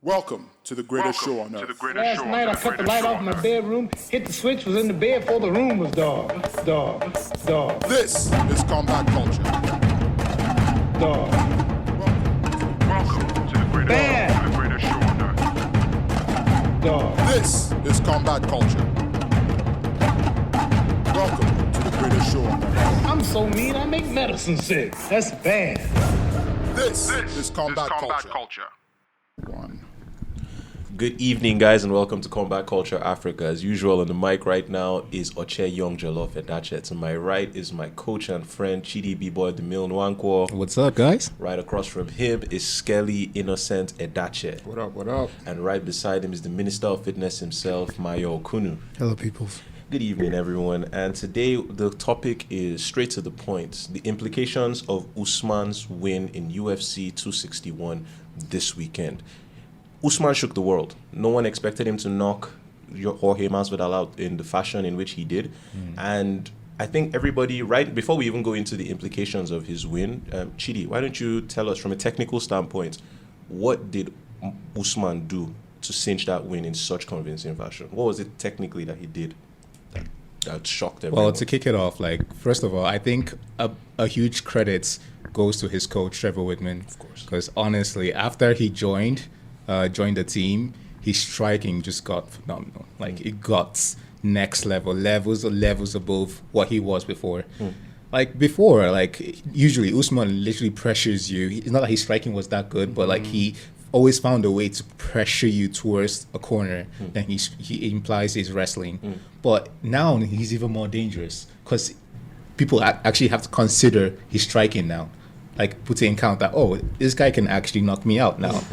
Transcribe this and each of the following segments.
Welcome to the greatest show on earth. Last night I cut the light off in my bedroom, hit the switch, was in the bed before the room was dark. This is combat culture. Welcome to the greatest show on earth. This is combat culture. Welcome to the greatest show on earth. I'm so mean I make medicine sick. That's bad. This is combat culture. One. Good evening, guys, and welcome to Combat Culture Africa. As usual, on the mic right now is Oche Young Jollof Edache. To my right is my coach and friend, Chidi B-Boy Demil Nwankwo. What's up, guys? Right across from him is Skelly Innocent Edache. What up? And right beside him is the Minister of Fitness himself, Mayo Okunu. Hello, peoples. Good evening, everyone. And today, the topic is straight to the point. The implications of Usman's win in UFC 261 this weekend. Usman shook the world. No one expected him to knock Jorge Masvidal out in the fashion in which he did. And I think everybody, right before we even go into the implications of his win, Chidi, why don't you tell us from a technical standpoint, what did Usman do to cinch that win in such convincing fashion? What was it technically that he did that shocked everyone? Well, to kick it off, first of all, I think a huge credit goes to his coach, Trevor Whitman. Of course. Because honestly, after he joined the team, his striking just got phenomenal. It got next levels above what he was before. Usually Usman literally pressures you. It's not that his striking was that good, but he always found a way to pressure you towards a corner. Then he implies his wrestling. But now he's even more dangerous because people actually have to consider his striking now. Put it in count that, this guy can actually knock me out now.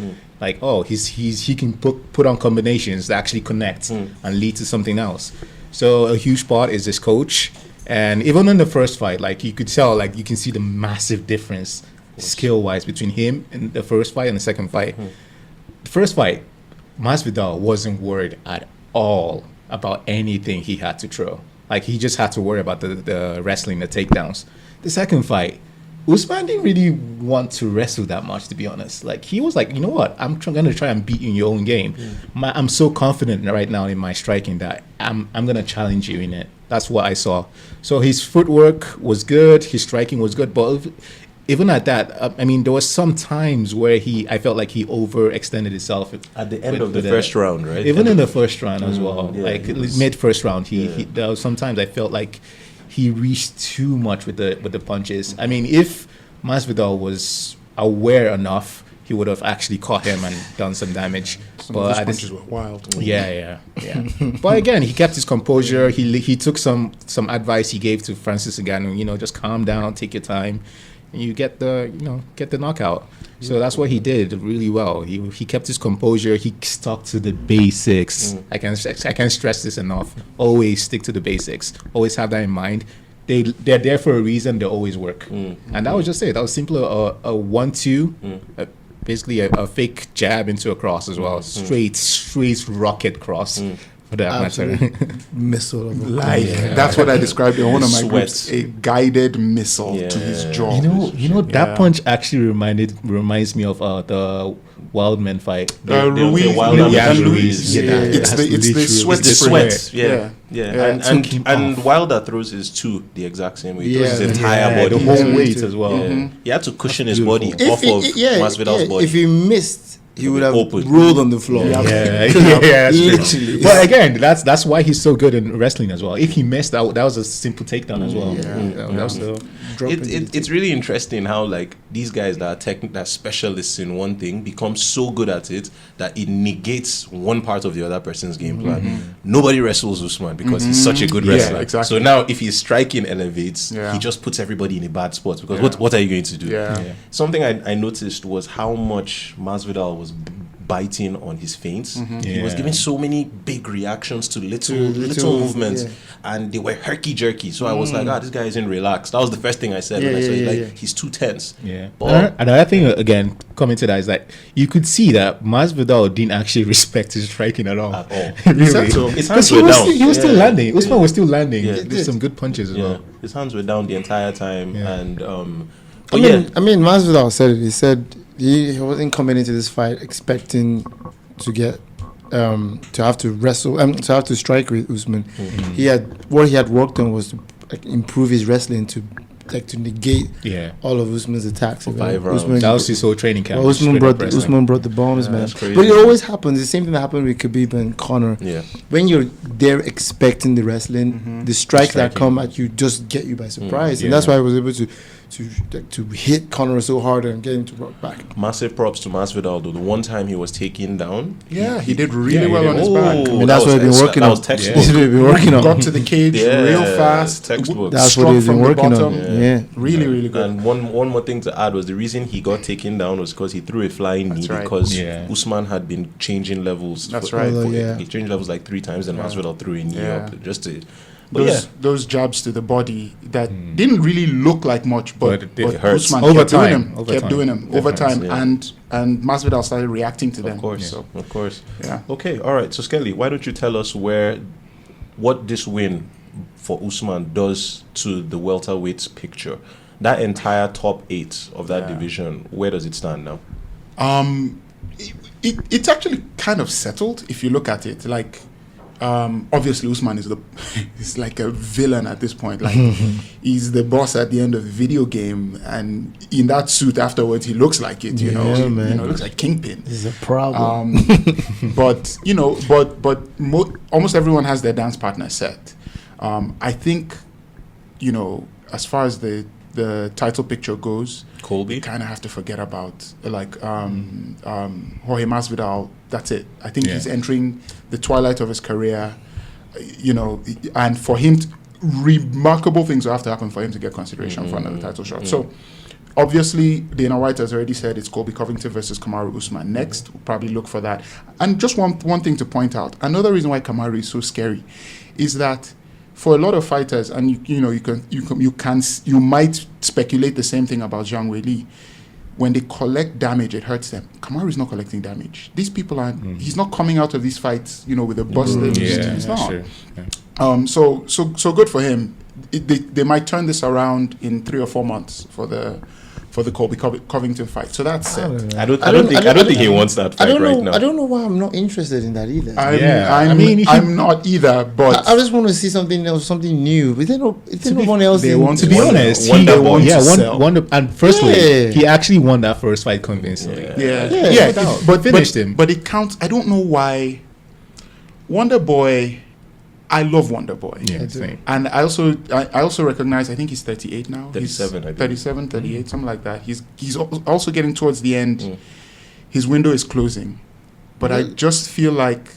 He can put on combinations that actually connect and lead to something else. So a huge part is his coach. And even in the first fight, you could tell, you can see the massive difference skill-wise between him in the first fight and the second fight. The first fight, Masvidal wasn't worried at all about anything he had to throw. He just had to worry about the wrestling, the takedowns. The second fight, Usman didn't really want to wrestle that much, to be honest. He was like, you know what? I'm going to try and beat you in your own game. I'm so confident right now in my striking that I'm going to challenge you in it. That's what I saw. So his footwork was good. His striking was good. But even at that, there was some times where I felt like he overextended himself. At the end of the first round, right? Even in the first round as well. Yeah, mid-first round, there was sometimes I felt like he reached too much with the punches. If Masvidal was aware enough, he would have actually caught him and done some damage. Some of his punches were wild. Yeah. But again, he kept his composure. He took some advice he gave to Francis Ngannou. Just calm down, take your time, and you get the knockout. So that's what he did really well. He kept his composure. He stuck to the basics. I can't stress this enough. Always stick to the basics. Always have that in mind. They're there for a reason. They always work. And that was just it. That was simply a 1-2, basically a fake jab into a cross as well. Straight rocket cross. For that matter. Missile of a That's what I described in one of my groups. A guided missile to his jaw. That punch actually reminds me of the Wildman fight. Ruiz. It's the sweat. Yeah. And Wilder throws his two the exact same way. He throws his entire body. The whole weight as well. He had to cushion his body off of Masvidal's body. If he missed, he would have Open. rolled on the floor. Literally. But again, that's why he's so good in wrestling as well. If he missed, that was a simple takedown as well. It's really interesting how these guys that are specialists in one thing become so good at it that it negates one part of the other person's game plan. Nobody wrestles Usman because he's such a good wrestler. Exactly. So now if his striking elevates, he just puts everybody in a bad spot because what are you going to do? Something I noticed was how much Masvidal was biting on his feints. He was giving so many big reactions to little movements, and they were herky-jerky. So I was like, this guy isn't relaxed. That was the first thing I said when I saw it. He's too tense. But another thing, again, coming to that is that you could see that Masvidal didn't actually respect his striking at all. Really? His hands were down. He was still landing. Usman was still landing. There's some good punches as well. His hands were down the entire time. And Masvidal said it. He said he wasn't coming into this fight expecting to get to have to wrestle to have to strike with Usman. He had worked on was to improve his wrestling to negate all of Usman's attacks. For 5 rounds. That was his whole training camp. Well, Usman brought the bombs, man. That's crazy. But it always happens. The same thing that happened with Khabib and Conor. Yeah. When you're there expecting the wrestling, the strikes that come at you just get you by surprise, and that's why I was able to hit Conor so hard and get him to rock back. Massive props to Masvidal though. The one time he was taken down, he did really well on his back. I mean, that's what he's been working on. That was textbook. That's what he's been working on. Got to the cage real fast. Textbook. That's Struck what he's been from the working bottom. on. Yeah. Really, really good. And one more thing to add was the reason he got taken down was because he threw a flying knee right. because Usman had been changing levels. That's right. He changed levels like 3 times and Masvidal threw a knee up just to. Those jabs to the body that didn't really look like much, but it hurts. Usman Over kept time. doing them over time, and Masvidal started reacting to them. Of course, So, of course. yeah. Okay, all right. So Skelly, why don't you tell us what this win for Usman does to the welterweights picture? That entire top 8 of that division, where does it stand now? It's actually kind of settled if you look at it. Like, obviously Usman is like a villain at this point. Like, he's the boss at the end of the video game, and in that suit afterwards, he looks like it. You know, looks like Kingpin. This is a problem. But almost everyone has their dance partner set. I think, as far as the title picture goes, Colby, you kind of have to forget about Jorge Masvidal. That's it. I think he's entering the twilight of his career, and for him, remarkable things will have to happen for him to get consideration for another title shot. So, obviously, Dana White has already said it's Colby Covington versus Kamaru Usman. Next, we'll probably look for that. And just one thing to point out, another reason why Kamaru is so scary is that for a lot of fighters, and you might speculate the same thing about Zhang Weili. When they collect damage, it hurts them. Kamaru is not collecting damage. These people are. He's not coming out of these fights, with a busted. He's not. Sure. So good for him. They might turn this around in 3 or 4 months for the Colby Covington fight. So that's it. I don't think he wants that fight right now. I don't know why I'm not interested in that either. I'm not either, but I just want to see something else, something new. But then no one else. they want To be honest, he actually won that first fight convincingly. But finished him. But it counts. I don't know why. Wonder Boy. I love Wonder Boy. Yeah, same. And I also recognize, I think he's 38 now. 37, I think. 37, 38, something like that. He's also getting towards the end. His window is closing. But I just feel like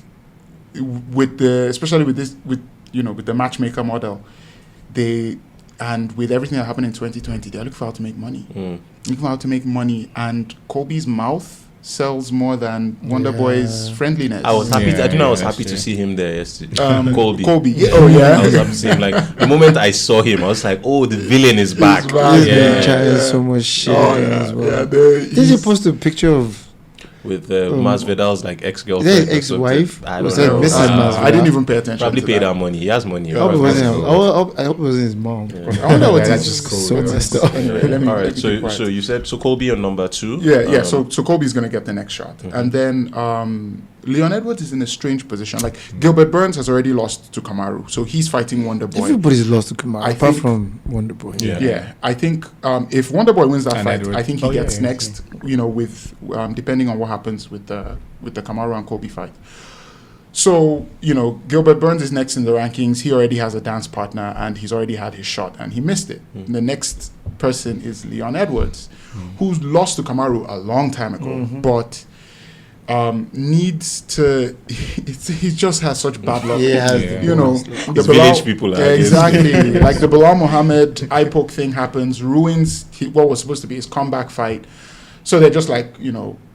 especially with the matchmaker model, and with everything that happened in 2020, they're looking for how to make money. Looking for how to make money, and Colby's mouth sells more than Wonder Boy's friendliness. I was happy. I was happy true. to see him there yesterday. Colby. Yeah. Oh yeah. I was happy to see him. Like the moment I saw him, I was like, "Oh, the villain is back." He's been trying so much shit as well. Did you post a picture of with Masvidal's like ex-girlfriend, ex-wife? I Was don't that know. Mrs. Masvidal? I didn't even pay attention. Probably to paid that. our money. He has money. I hope it wasn't his mom. I wonder what That's his- just cool. So That's messed just- up. Anyway, let me- All let right. me So keep quiet. you said Colby on number 2. Yeah. So Colby's gonna get the next shot, and then Leon Edwards is in a strange position. Like Gilbert Burns has already lost to Kamaru, so he's fighting Wonder Boy. Everybody's lost to Kamaru, I apart think- from Wonder Boy. Yeah, I think if Wonder Boy wins that And fight, Edwards. I think he gets yeah, next. With depending on what happens with the Kamaru and Colby fight. So Gilbert Burns is next in the rankings. He already has a dance partner, and he's already had his shot, and he missed it. The next person is Leon Edwards, who's lost to Kamaru a long time ago, but needs to. He just has such bad luck. Yeah. The village people are exactly like the Bilal Muhammad eye poke thing happens, ruins what was supposed to be his comeback fight. So they're just like,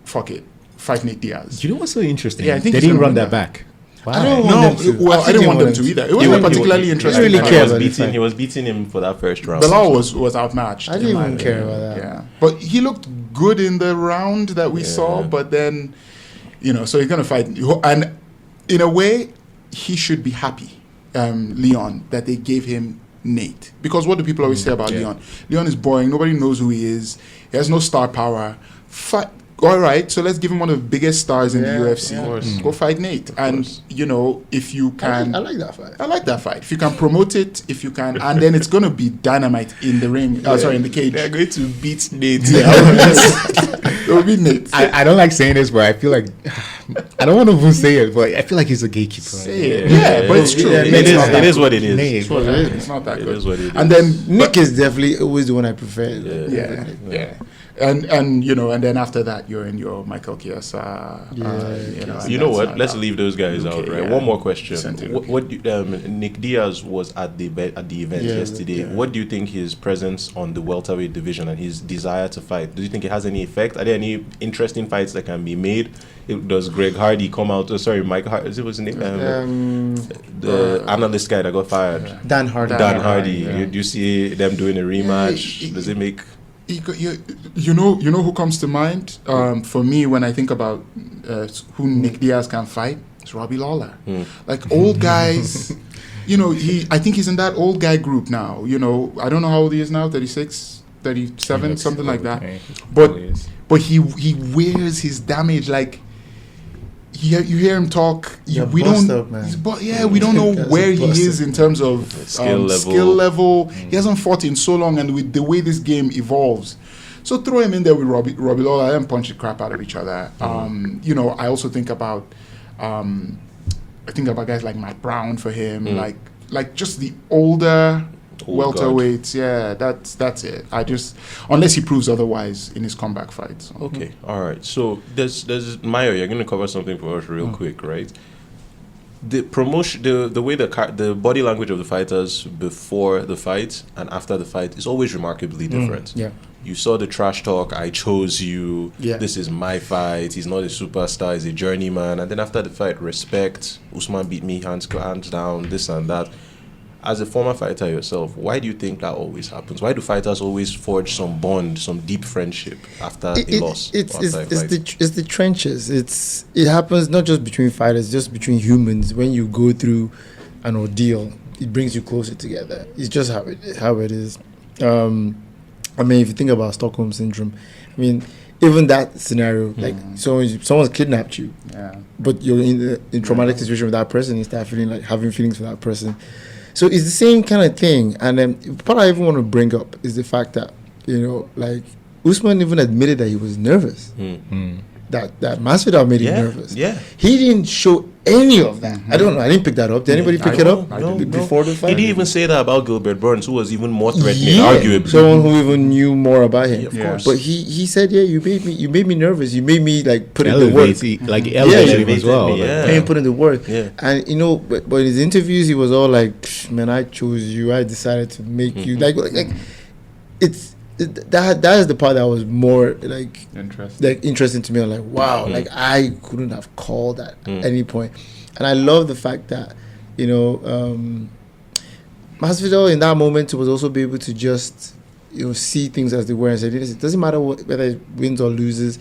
fuck it, fight Nate Diaz. You know what's so interesting? Yeah, I think they he's didn't gonna run win that back. I don't No, want them to. well, I didn't want them to either. It wasn't a particularly interesting. really fight. care about the fight. He was beating him for that first round. Bilal was outmatched. I didn't in my even care opinion. about that. Yeah, but he looked good in the round that we saw. But then, so he's gonna fight, and in a way, he should be happy, Leon, that they gave him Nate, because what do people always say about Leon? Leon is boring. Nobody knows who he is. He has no star power. all right, so let's give him one of the biggest stars in the UFC. yeah. Go fight Nate. And, if you can... I like that fight. I like that fight. If you can promote it, if you can, and then it's going to be dynamite in the ring. Sorry, in the cage. They're going to beat Nate. It will be Nate. I don't like saying this, but I feel like I don't want to even say it, but I feel like he's a gatekeeper. Say it. Yeah, but it's true. It is what it is. It's what it is. It's not that It good. is what it is. And then Nick is definitely always the one I prefer. yeah. And and then after that you're in your Michael Chiesa. You know what? Let's leave those guys out, right? yeah. One more question. Sent What Nick Diaz was at the event yesterday. yeah. What do you think his presence on the welterweight division and his desire to fight? Do you think it has any effect? Are there any interesting fights that can be made? Does Greg Hardy come out? Mike Hardy. Is it his name? The analyst guy that got fired. Dan Hardy. Dan Hardy. yeah. Do you see them doing a rematch? Does it make? You know who comes to mind for me when I think about who Nick Diaz can fight? It's Robbie Lawler. Like old guys, I think he's in that old guy group now. I don't know how old he is now, 36, 37, something like that. But he wears his damage like. You hear him talk. We don't. Up, man. We don't know where he bust is in terms of skill level. He hasn't fought in so long, and with the way this game evolves, so throw him in there with Robbie Lawler and punch the crap out of each other. I also think about guys like Matt Brown for him, like just the older welterweights. Yeah, that's it. Unless he proves otherwise in his comeback fights. Okay, all right. So there's Mayo. You're going to cover something for us real quick, right? The promotion, the way the body language of the fighters before the fight and after the fight is always remarkably different. Yeah. You saw the trash talk. I chose you. Yeah. This is my fight. He's not a superstar. He's a journeyman. And then after the fight, respect. Usman beat me hands down. This and that. As a former fighter yourself, why do you think that always happens? Why do fighters always forge some bond, some deep friendship after a loss? It's the trenches. It happens not just between fighters, just between humans. When you go through an ordeal, it brings you closer together. It's just how it is. If you think about Stockholm syndrome, even that scenario, like someone's kidnapped you, but you're in a traumatic situation with that person, you start having feelings for that person. So it's the same kind of thing. And what I even want to bring up is the fact that, Usman even admitted that he was nervous. That Masvidal made him nervous. Yeah. He didn't show any of that. I don't know. I didn't pick that up. Did anybody pick it up before the fight? He didn't even say that about Gilbert Burns, who was even more threatening, arguably. Someone who even knew more about him. Yeah, of course. But he said, you made me nervous. You made me put in the work. Elevated him as well. Yeah. Put in the work. Yeah. And but in his interviews, he was all like, "Man, I chose you. I decided to make you that is the part that was more interesting to me. I'm like, wow, I couldn't have called at any point. And I love the fact that Masvidal in that moment was also be able to just see things as they were and say, it doesn't matter whether it wins or loses.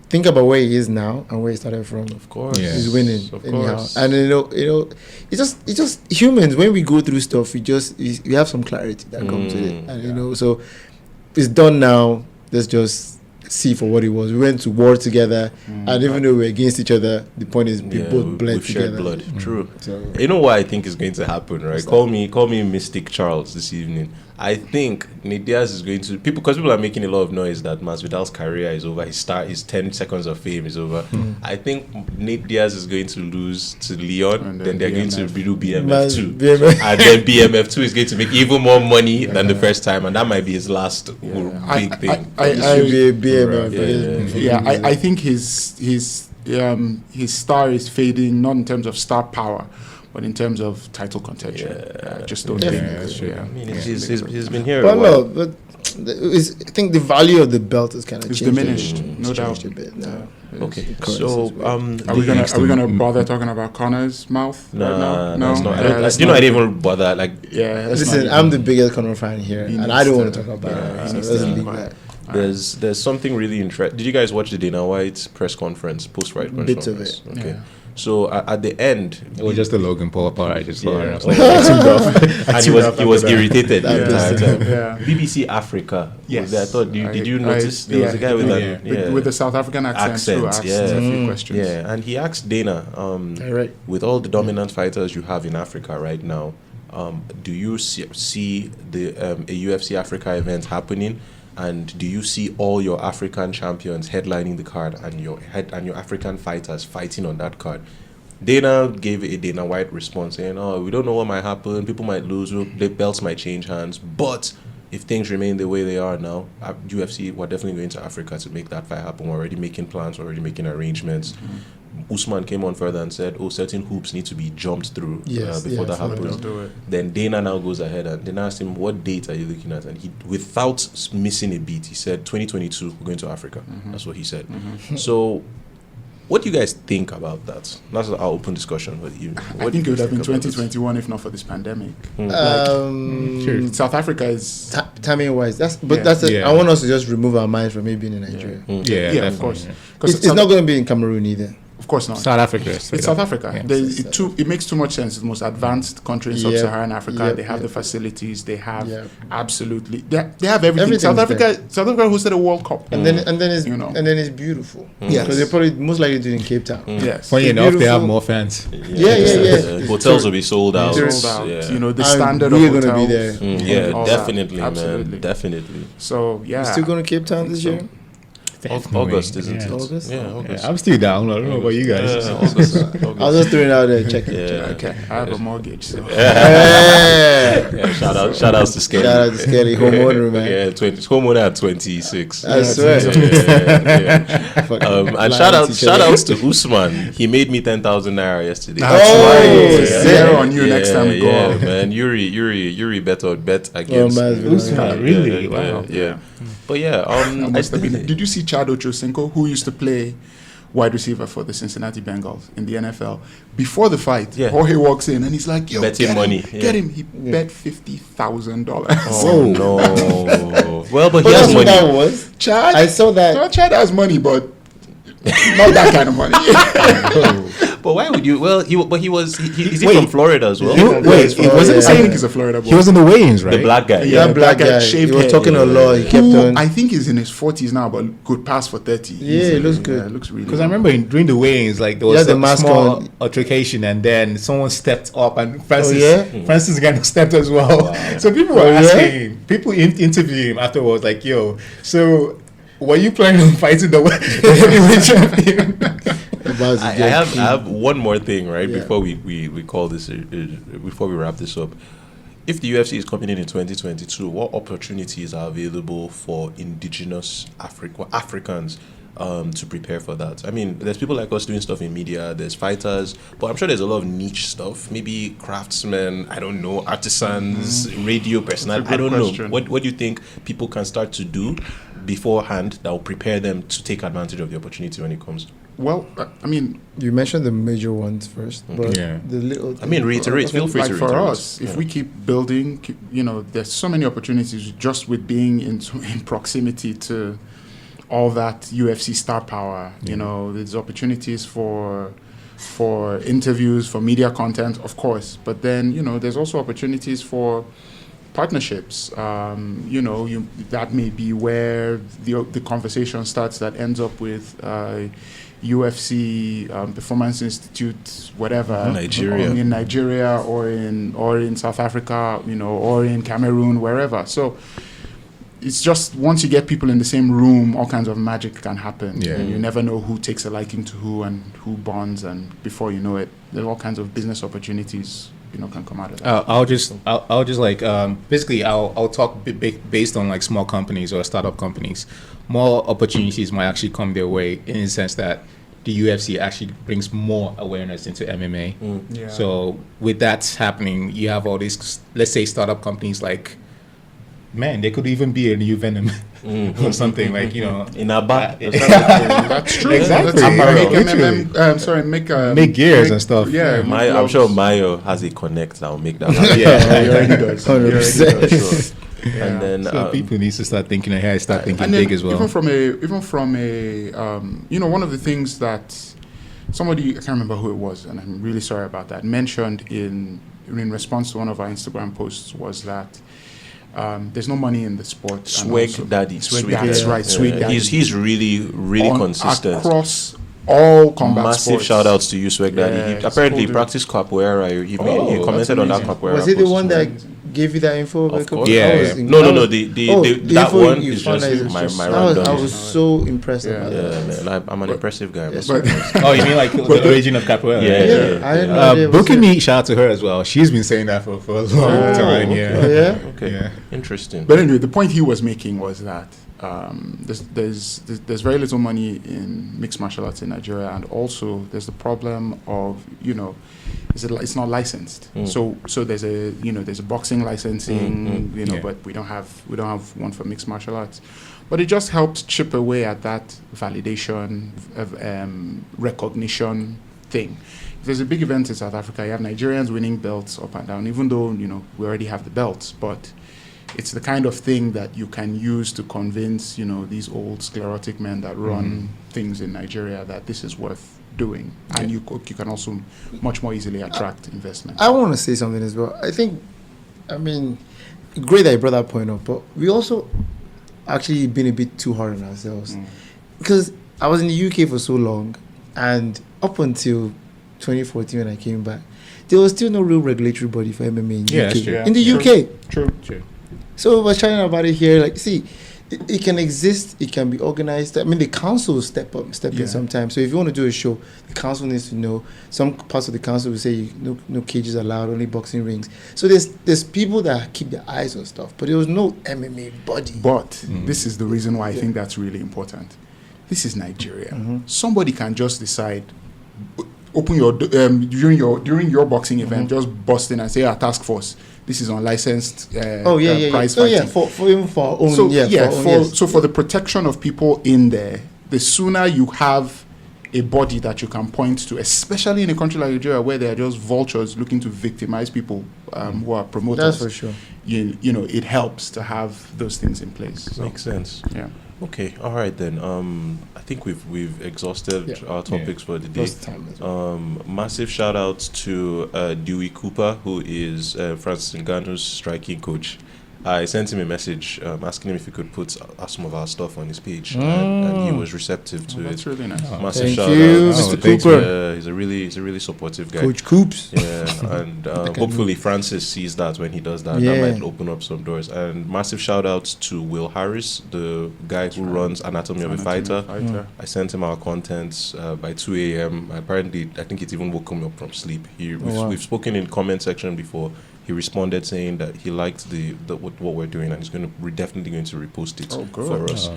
Think about where he is now and where he started from. Of course, he's winning. Of anyhow. course, and it's just humans. When we go through stuff, we have some clarity that comes with it, and so it's done now. Let's just see for what it was. We went to war together, and even though we're against each other, the point is we both bled together. Shared blood. True. So, you know what I think is going to happen, right? Call me Mystic Charles this evening. I think Nate Diaz is going to because people are making a lot of noise that Masvidal's career is over. His 10 seconds of fame is over. I think Nate Diaz is going to lose to Leon, and then they're going to do BMF2, and then BMF2 is going to make even more money than the first time, and that might be his last big thing. Should be a BMF. I think his star is fading, not in terms of star power, but in terms of title contention. I just don't think. I mean, he's been here. But I think the value of the belt is kind of changed. Diminished, no doubt. A bit now. Okay, so are we gonna bother talking about Conor's mouth? No. I didn't even bother. Listen, I'm the biggest Conor fan here, and I don't want to talk about it. So let's leave that. There's something really interesting. Did you guys watch the Dana White press conference, post-fight press Bits of conference? it. Okay. Yeah. So at the end, It was just the Logan Paul part. I just saw it. I was like, and he was irritated the entire time. Yeah. BBC Africa. Yes. I thought. Did you notice there was a guy with that? Yeah. With the South African accent who asked a few questions. Yeah, and he asked Dana, Right. with all the dominant fighters you have in Africa right now, do you see the a UFC Africa event happening? And do you see all your African champions headlining the card and your African fighters fighting on that card? Dana gave a Dana White response saying, "Oh, we don't know what might happen. People might lose. The belts might change hands. But if things remain the way they are now, UFC, we're definitely going to Africa to make that fight happen. We're already making plans. We're already making arrangements." Usman came on further and said, certain hoops need to be jumped through before that happens. Do it. Then Dana now goes ahead and then asked him, what date are you looking at? And he, without missing a beat, he said, 2022, we're going to Africa. That's what he said. So what do you guys think about that? That's our open discussion with you. I think it would have been 2021 if not for this pandemic. Sure. South Africa is... Timing wise, I Yeah. want us to just remove our minds from it being in Nigeria. Yeah, Yeah, definitely, of course. yeah. Because It's not going to be in Cameroon either. Of course not. South Africa. It's South Africa. Yeah. It makes too much sense. It's the most advanced country in sub-Saharan Africa. Yep, They have yep. the facilities. They have Yep. absolutely. They have everything. Everything's South Africa there. hosted a World Cup. And then it's You know. and then it's beautiful. Yes. Because they probably most likely do it in Cape Town. Yes. Funny It's enough, they have beautiful. more fans. Yeah. Hotels will be sold out. Sold out. Yeah. You know the And standard we're of gonna be hotels. there. Yeah, all that. definitely, man. Absolutely. Definitely. So yeah. You still going to Cape Town this so. year? August, isn't it? August? Yeah, August. Yeah, I'm still down. I don't know about you guys. Yeah, August. I was just throwing it out there, checking. Yeah. Okay, I have a mortgage. So. Yeah, shout outs to Skelly. Shout out to Skelly, homeowner, man. Yeah, homeowner at 26. I swear. And Lying shout to each other. outs to Usman. He made me 10,000 naira yesterday. That's Oh, right. yeah. Zero on you next time we go Yeah, out. man. Yuri bet against. Masvidal. Usman, really? Yeah, Wow. yeah. But yeah, That must have been- Did you see Chad Ochocinco, who used to play wide receiver for the Cincinnati Bengals in the NFL? Before the fight, Yeah. Jorge walks in and he's like, "Yo, Betting get money, him, yeah. get him." He bet $50,000. Oh no. Well, but But he has that's what money. that was. Chad, I saw that. Chad has money, but not that kind of money. But why would you? Well, he was. Is he Wait. from Florida as well? Wait, he wasn't I think saying he's a Florida boy. he was in the weigh-ins, right? The black guy. Yeah, That black guy, he shaved was head. talking a lot. He kept Who on. I think he's in his 40s now, but could pass for 30. Yeah, it looks good. Yeah, it looks really Because I good. remember during the weigh-ins, like there Yeah, was the a mask small on. altercation, and then someone stepped up, and Francis, yeah? Francis kind of stepped as well. So people were Oh, yeah? asking him, people interviewed him afterwards, like, "Yo, so were you planning on fighting the heavyweight champion?" I have one more thing, right? Yeah. Before we call this, before we wrap this up. If the UFC is coming in 2022, what opportunities are available for indigenous Africans to prepare for that? I mean, there's people like us doing stuff in media, there's fighters, but I'm sure there's a lot of niche stuff. Maybe craftsmen, I don't know, artisans, radio personality, I don't question. know. What do you think people can start to do beforehand that will prepare them to take advantage of the opportunity when it comes? Well, I mean, You mentioned the major ones first, but Yeah. the little. I mean, reiterate. Feel free like to for reiterate. us, if we keep building, there's so many opportunities just with being in proximity to all that UFC star power. There's opportunities for interviews, for media content, of course, but then there's also opportunities for partnerships. That may be where the conversation starts that ends up with UFC Performance Institute, whatever, Nigeria. in Nigeria or in South Africa, or in Cameroon, wherever. So it's just once you get people in the same room, all kinds of magic can happen. Yeah. And you never know who takes a liking to who and who bonds, and before you know it, there's all kinds of business opportunities can come out of that. I'll just like basically I'll talk based on like small companies or startup companies. More opportunities might actually come their way in the sense that the UFC actually brings more awareness into MMA. Yeah. So with that happening, you have all these, let's say, startup companies like, man, there could even be a new Venom or something like, In Abba. That's true. Exactly. Make Make gears and stuff. Yeah, Yeah. make I'm sure gloves. Mayo has a connect that will make that happen. Yeah. He already does. 100%. He already does, sure. And then So people need to start thinking ahead, start thinking and then big as well. Even from a one of the things that somebody, I can't remember who it was, and I'm really sorry about that, mentioned in response to one of our Instagram posts was that there's no money in the sport. And Swag also- Daddy. Swag Daddy. That's right. Swag Daddy. He's really consistent. Across all combat Massive sports. shout outs to you, Swag Daddy. Yeah, He it's apparently cool, practiced capoeira. He that's commented on that amazing. capoeira. Was it the post. one that gave you that info? Of course. Yeah. No. The that info one you is found just that my I random. was so impressed about Yeah, that. man. I'm an impressive guy. Yes, man. Oh, you mean like the origin of capoeira? Yeah. I had no idea it was Booking it. me, shout out to her as well. She's been saying that for a long time. Yeah. Oh, yeah? Okay. Yeah. Interesting. But anyway, the point he was making was that there's very little money in mixed martial arts in Nigeria, and also there's the problem of it's not licensed. So there's a boxing licensing, Yeah. but we don't have one for mixed martial arts. But it just helps chip away at that validation of recognition thing. If there's a big event in South Africa, you have Nigerians winning belts up and down, even though we already have the belts, but it's the kind of thing that you can use to convince, these old sclerotic men that run things in Nigeria that this is worth doing. And you can also much more easily attract investment. I want to say something as well. Great that you brought that point up, but we also actually been a bit too hard on ourselves. Because I was in the UK for so long, and up until 2014 when I came back, there was still no real regulatory body for MMA in the UK. that's true. In the True. UK. True. So we're chatting about it here. Like, see, it can exist. It can be organized. I mean, the council will step in sometimes. So if you want to do a show, the council needs to know. Some parts of the council will say no cages allowed, only boxing rings. So there's people that keep their eyes on stuff, but there was no MMA body. But this is the reason why I think that's really important. This is Nigeria. Somebody can just decide, open your during your boxing event, just bust in and say, task force, this is unlicensed prize fighting. For our own. For the protection of people in there, the sooner you have a body that you can point to, especially in a country like Nigeria where they are just vultures looking to victimize people who are promoters. That's for sure. It helps to have those things in place. So, Makes sense. yeah. Okay, all right then. I think we've exhausted our topics for the day. Lost time as well. Massive shout out to Dewey Cooper, who is Francis Ngannou's striking coach. I sent him a message asking him if he could put some of our stuff on his page, and he was receptive to it. That's really nice. Massive Thank shout you, out. Mr. Thanks, Cooper. he's a really supportive guy. Coach Coops. Yeah, and hopefully Francis sees that when he does that. Yeah. That might open up some doors. And massive shout out to Will Harris, the guy who runs Anatomy of a Fighter. I sent him our contents by 2 a.m. Apparently, I think it even woke him up from sleep. We've spoken in comment section before. He responded saying that he liked what we're doing, and he's definitely going to repost it for us.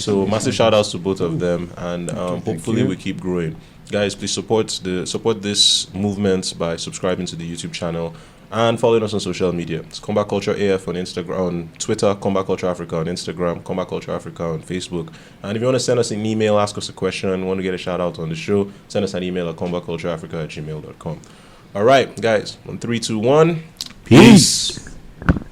So massive shout outs to both of them, and hopefully we keep growing. Guys, please support this movement by subscribing to the YouTube channel and following us on social media. It's Combat Culture AF on Instagram, on Twitter, Combat Culture Africa on Instagram, Combat Culture Africa on Facebook. And if you want to send us an email, ask us a question, want to get a shout out on the show, send us an email at combatcultureafrica@gmail.com. All right, guys, on 3, 2, 1. Peace.